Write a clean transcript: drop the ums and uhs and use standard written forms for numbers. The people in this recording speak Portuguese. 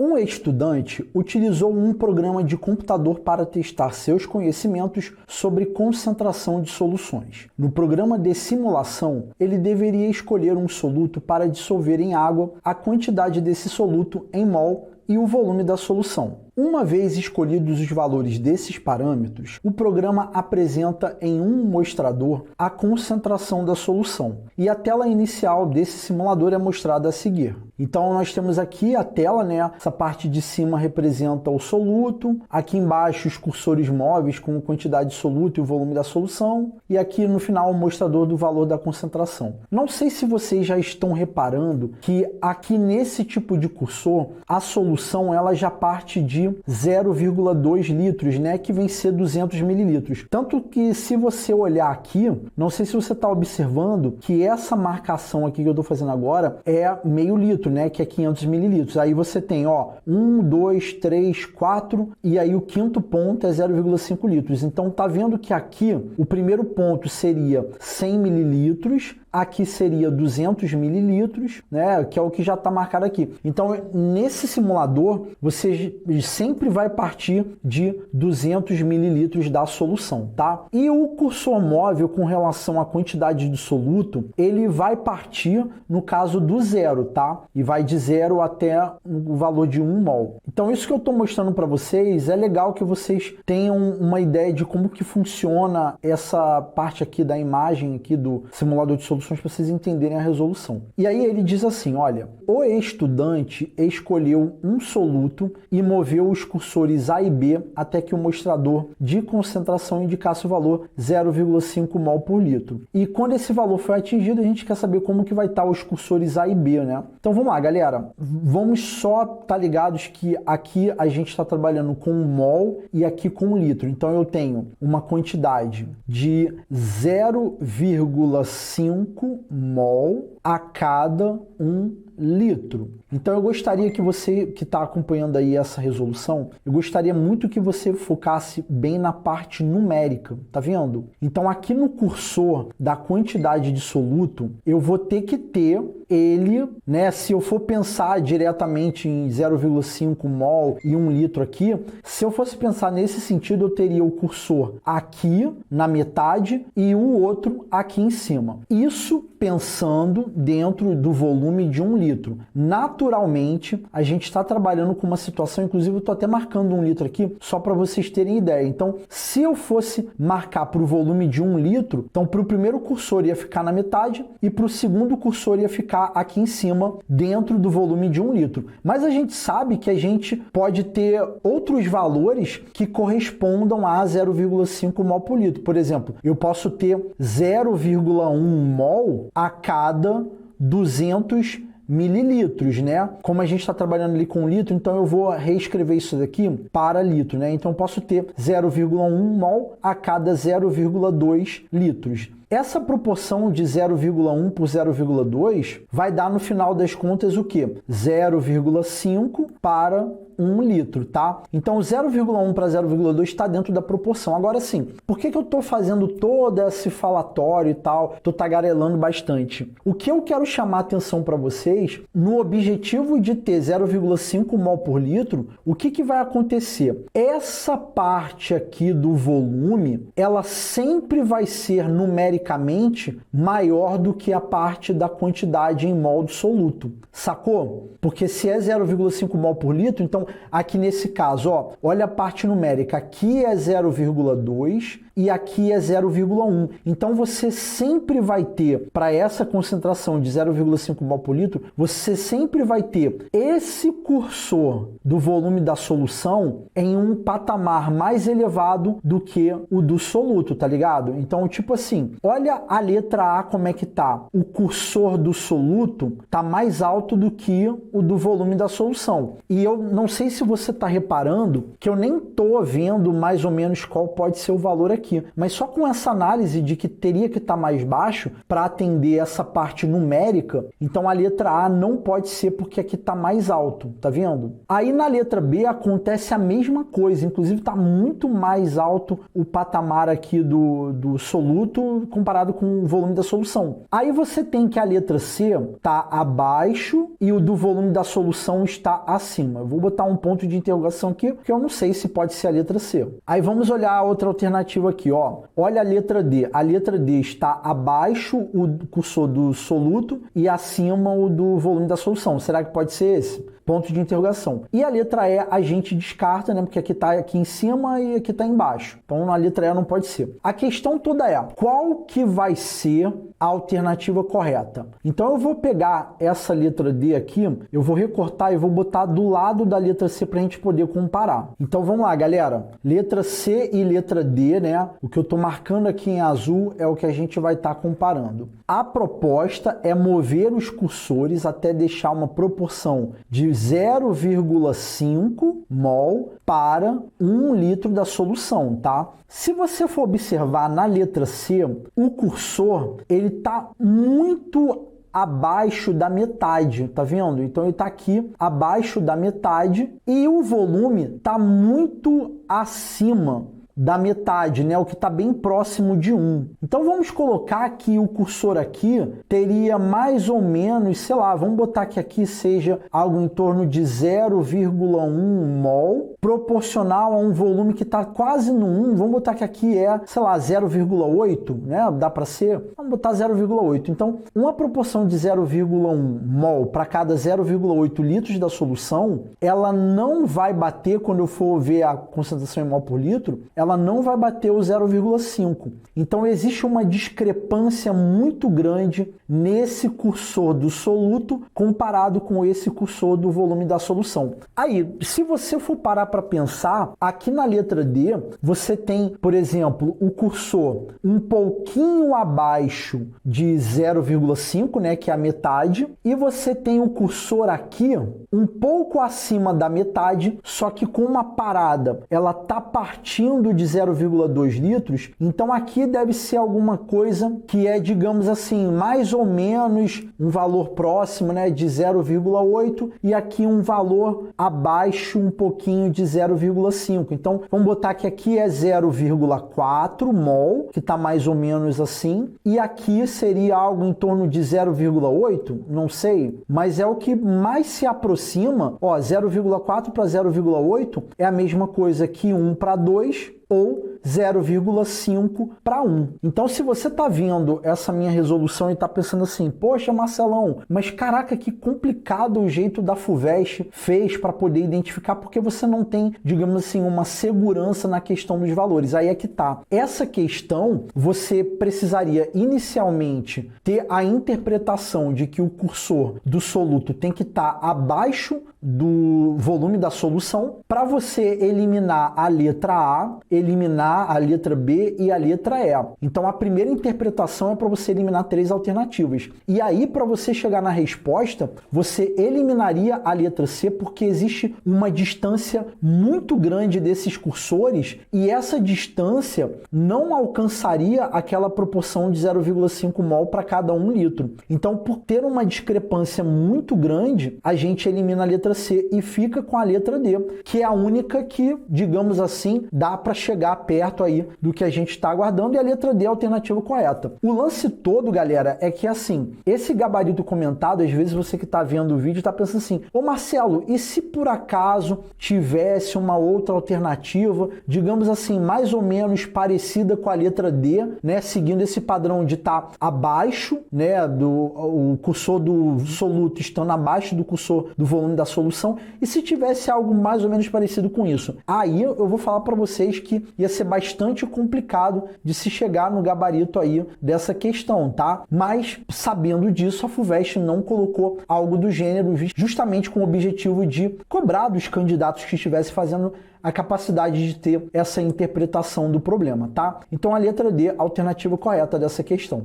Um estudante utilizou um programa de computador para testar seus conhecimentos sobre concentração de soluções. No programa de simulação, ele deveria escolher um soluto para dissolver em água, a quantidade desse soluto em mol e o volume da solução. Uma vez escolhidos os valores desses parâmetros, o programa apresenta em um mostrador a concentração da solução e a tela inicial desse simulador é mostrada a seguir. Então nós temos aqui a tela, né? Essa parte de cima representa o soluto, aqui embaixo os cursores móveis com a quantidade de soluto e o volume da solução, e aqui no final o mostrador do valor da concentração. Não sei se vocês já estão reparando que aqui nesse tipo de cursor, a solução ela já parte de 0,2 litros, né, que vem ser 200 mililitros. Tanto que se você olhar aqui, não sei se você está observando que essa marcação aqui que eu estou fazendo agora é meio litro, né, que é 500 mililitros. Aí você tem, ó, 1, 2, 3, 4 e aí o quinto ponto é 0,5 litros. Então tá vendo que aqui o primeiro ponto seria 100 mililitros, aqui seria 200 mililitros, né, que é o que já está marcado aqui. Então, nesse simulador, você sempre vai partir de 200 mililitros da solução, tá? E o cursor móvel, com relação à quantidade de soluto, ele vai partir, no caso, do zero, tá? E vai de 0 até o valor de 1 mol. Então, isso que eu estou mostrando para vocês, é legal que vocês tenham uma ideia de como que funciona essa parte aqui da imagem aqui do simulador de solução, para vocês entenderem a resolução. E aí ele diz assim, olha, o estudante escolheu um soluto e moveu os cursores A e B até que o mostrador de concentração indicasse o valor 0,5 mol por litro. E quando esse valor foi atingido, a gente quer saber como que vai estar os cursores A e B, né? Então vamos lá, galera. Vamos só estar ligados que aqui a gente está trabalhando com mol e aqui com litro. Então eu tenho uma quantidade de 0,5 mol a cada 1 litro. Então eu gostaria que você que está acompanhando aí essa resolução, eu gostaria muito que você focasse bem na parte numérica, tá vendo? Então aqui no cursor da quantidade de soluto, eu vou ter que ter ele, né, se eu for pensar diretamente em 0,5 mol e 1 litro aqui, se eu fosse pensar nesse sentido, eu teria o cursor aqui na metade e o outro aqui em cima. Isso pensando dentro do volume de 1 litro. Naturalmente, a gente está trabalhando com uma situação, inclusive eu estou até marcando 1 litro aqui, só para vocês terem ideia. Então, se eu fosse marcar para o volume de 1 litro, então para o primeiro cursor ia ficar na metade e para o segundo cursor ia ficar aqui em cima, dentro do volume de 1 litro. Mas a gente sabe que a gente pode ter outros valores que correspondam a 0,5 mol por litro. Por exemplo, eu posso ter 0,1 mol a cada 200 mililitros, né? Como a gente está trabalhando ali com litro, então eu vou reescrever isso daqui para litro, né? Então eu posso ter 0,1 mol a cada 0,2 litros. Essa proporção de 0,1 por 0,2 vai dar no final das contas o quê? 0,5 para 1 litro, tá? Então 0,1 para 0,2 está dentro da proporção. Agora sim, por que eu estou fazendo todo esse falatório e tal? Estou tagarelando bastante. O que eu quero chamar a atenção para vocês, no objetivo de ter 0,5 mol por litro, o que vai acontecer? Essa parte aqui do volume, ela sempre vai ser numericamente maior do que a parte da quantidade em mol do soluto. Sacou? Porque se é 0,5 mol por litro, então aqui nesse caso, ó, olha a parte numérica, aqui é 0,2 e aqui é 0,1. Então você sempre vai ter, para essa concentração de 0,5 mol por litro, você sempre vai ter esse cursor do volume da solução em um patamar mais elevado do que o do soluto, tá ligado? Então, tipo assim, olha a letra A como é que tá. O cursor do soluto tá mais alto do que o do volume da solução. E eu não sei se você tá reparando que eu nem tô vendo mais ou menos qual pode ser o valor aqui, mas só com essa análise de que teria que estar mais baixo para atender essa parte numérica, então a letra A não pode ser porque aqui está mais alto, tá vendo? Aí na letra B acontece a mesma coisa, inclusive está muito mais alto o patamar aqui do soluto comparado com o volume da solução. Aí você tem que a letra C está abaixo e o do volume da solução está acima. acima. Eu vou botar um ponto de interrogação aqui, porque eu não sei se pode ser a letra C. Aí vamos olhar a outra alternativa aqui, ó. Olha a letra D. A letra D está abaixo o cursor do soluto e acima o do volume da solução. Será que pode ser esse? Ponto de interrogação. E a letra E a gente descarta, né? Porque aqui está aqui em cima e aqui está embaixo. Então a letra E não pode ser. A questão toda é, qual que vai ser a alternativa correta? Então eu vou pegar essa letra D aqui, eu vou recortar e vou botar do lado da letra C para a gente poder comparar. Então vamos lá, galera. Letra C e letra D, né? O que eu estou marcando aqui em azul é o que a gente vai estar comparando. A proposta é mover os cursores até deixar uma proporção de 0,5 mol para 1 litro da solução, tá? Se você for observar na letra C, o cursor ele está muito abaixo da metade, tá vendo? Então ele está aqui abaixo da metade e o volume está muito acima da metade, né? O que está bem próximo de 1. Então vamos colocar que o cursor aqui teria mais ou menos, sei lá, vamos botar que aqui seja algo em torno de 0,1 mol, proporcional a um volume que está quase no 1. Vamos botar que aqui é, sei lá, 0,8, né? Dá para ser? Vamos botar 0,8. Então, uma proporção de 0,1 mol para cada 0,8 litros da solução, ela não vai bater, quando eu for ver a concentração em mol por litro, ela não vai bater o 0,5. Então existe uma discrepância muito grande nesse cursor do soluto comparado com esse cursor do volume da solução. Aí, se você for parar para pensar, aqui na letra D, você tem, por exemplo, o cursor um pouquinho abaixo de 0,5, né, que é a metade, e você tem o cursor aqui um pouco acima da metade, só que com uma parada, ela tá partindo de 0,2 litros, então aqui deve ser alguma coisa que é, digamos assim, mais ou menos um valor próximo, né, de 0,8 e aqui um valor abaixo um pouquinho de 0,5. Então, vamos botar que aqui é 0,4 mol, que está mais ou menos assim, e aqui seria algo em torno de 0,8, não sei, mas é o que mais se aproxima. Ó, 0,4 para 0,8 é a mesma coisa que 1 para 2, ou 0,5 para 1. Então, se você está vendo essa minha resolução e está pensando assim, poxa, Marcelão, mas caraca, que complicado o jeito da FUVEST fez para poder identificar, porque você não tem, digamos assim, uma segurança na questão dos valores. Aí é que tá. Essa questão, você precisaria inicialmente ter a interpretação de que o cursor do soluto tem que estar abaixo do volume da solução para você eliminar a letra A, eliminar a letra B e a letra E. Então a primeira interpretação é para você eliminar 3 alternativas. E aí, para você chegar na resposta, você eliminaria a letra C porque existe uma distância muito grande desses cursores e essa distância não alcançaria aquela proporção de 0,5 mol para cada 1 litro. Então, por ter uma discrepância muito grande, a gente elimina a letra C e fica com a letra D, que é a única que, digamos assim, dá para chegar perto aí do que a gente está aguardando, e a letra D é a alternativa correta. O lance todo, galera, é que assim, esse gabarito comentado, às vezes você que está vendo o vídeo está pensando assim, ô Marcelo, e se por acaso tivesse uma outra alternativa, digamos assim, mais ou menos parecida com a letra D, né, seguindo esse padrão de estar abaixo, né, o cursor do soluto estando abaixo do cursor do volume da solução, e se tivesse algo mais ou menos parecido com isso? Aí eu vou falar para vocês que ia ser bastante complicado de se chegar no gabarito aí dessa questão, tá? Mas, sabendo disso, a FUVEST não colocou algo do gênero, justamente com o objetivo de cobrar dos candidatos que estivessem fazendo a capacidade de ter essa interpretação do problema, tá? Então, a letra D, a alternativa correta dessa questão.